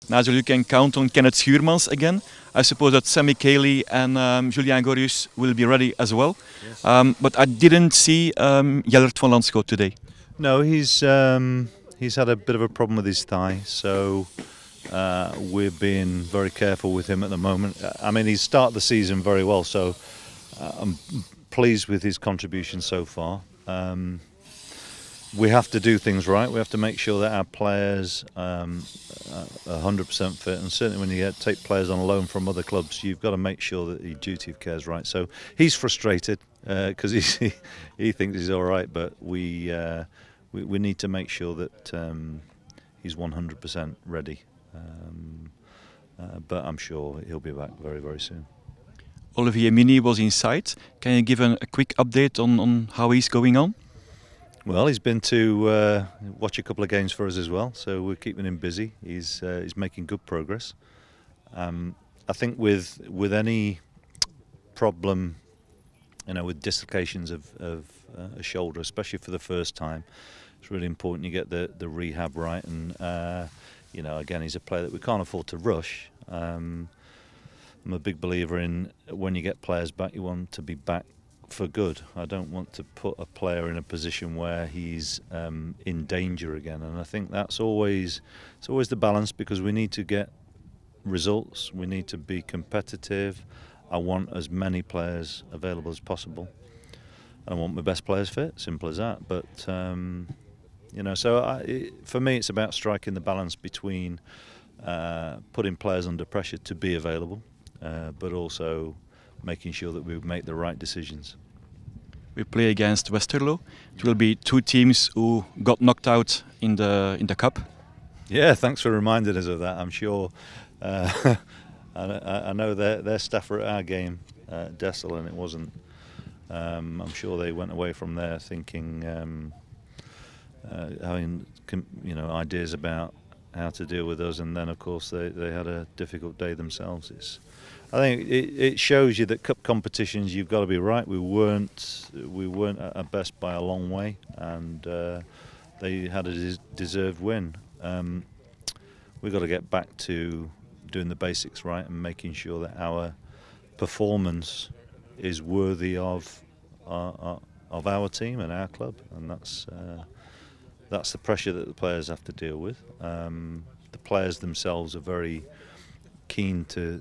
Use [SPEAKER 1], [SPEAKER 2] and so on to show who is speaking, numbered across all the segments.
[SPEAKER 1] Nigel, you can count on Kenneth Schuurmans again. I suppose that Sammy Cayley and Julian Gorius will be ready as well.
[SPEAKER 2] Yes.
[SPEAKER 1] But I didn't see Jellert van Lanschot today.
[SPEAKER 2] No, he's had a bit of a problem with his thigh, so we're being very careful with him at the moment. I mean, he's started the season very well, so I'm pleased with his contribution so far. We have to do things right. We have to make sure that our players are 100% fit, and certainly when you take players on loan from other clubs, you've got to make sure that the duty of care is right. So he's frustrated because he thinks he's all right, but we need to make sure that he's 100% ready. But I'm sure he'll be back very, very soon.
[SPEAKER 1] Olivier Mini was inside. Can you give a quick update on how he's going on?
[SPEAKER 2] Well, he's been to watch a couple of games for us as well, so we're keeping him busy. He's making good progress. I think with any problem, with dislocations of a shoulder, especially for the first time, it's really important you get the rehab right. And again, he's a player that we can't afford to rush. I'm a big believer in when you get players back, you want to be back for good. I don't want to put a player in a position where he's in danger again, and I think it's always the balance, because we need to get results, we need to be competitive. I want as many players available as possible, and I want my best players fit, simple as that. But for me it's about striking the balance between putting players under pressure to be available, but also making sure that we make the right decisions.
[SPEAKER 1] We play against Westerlo. It will be two teams who got knocked out in the cup.
[SPEAKER 2] Yeah, thanks for reminding us of that. I'm sure. I know their staff were at our game, Dessel, and it wasn't. I'm sure they went away from there thinking, having ideas about how to deal with us, and then of course they had a difficult day themselves. I think it shows you that cup competitions, you've got to be right. We weren't at our best by a long way, and they had a deserved win. We've got to get back to doing the basics right and making sure that our performance is worthy of our team and our club, and that's the pressure that the players have to deal with. The players themselves are very keen to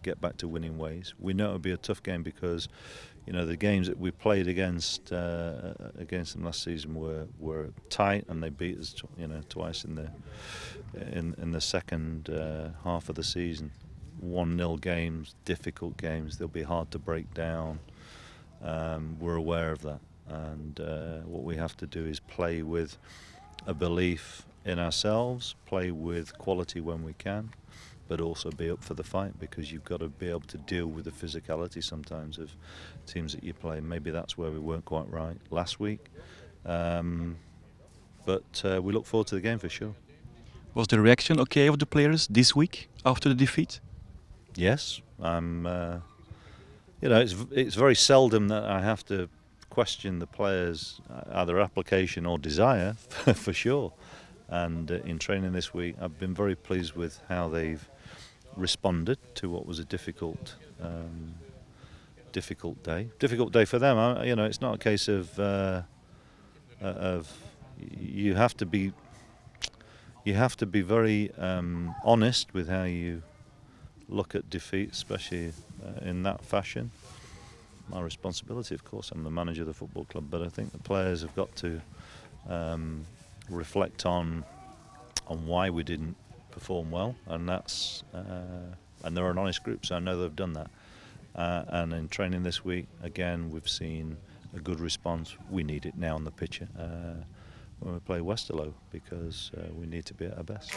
[SPEAKER 2] get back to winning ways. We know it'll be a tough game because the games that we played against them last season were tight, and they beat us twice in the second half of the season. 1-0 games, difficult games. They'll be hard to break down. We're aware of that, and what we have to do is play with a belief in ourselves, play with quality when we can, but also be up for the fight, because you've got to be able to deal with the physicality sometimes of teams that you play. Maybe that's where we weren't quite right last week, but we look forward to the game for sure.
[SPEAKER 1] Was the reaction okay of the players this week after the defeat?
[SPEAKER 2] Yes, it's very seldom that I have to question the players' either application or desire, for sure. And in training this week, I've been very pleased with how they've responded to what was a difficult day. Difficult day for them. It's not a case of you have to be very honest with how you look at defeat, especially in that fashion. My responsibility, of course, I'm the manager of the football club, but I think the players have got to reflect on why we didn't perform well, and and they're an honest group, so I know they've done that. And in training this week, again, we've seen a good response. We need it now on the pitch when we play Westerlo, because we need to be at our best.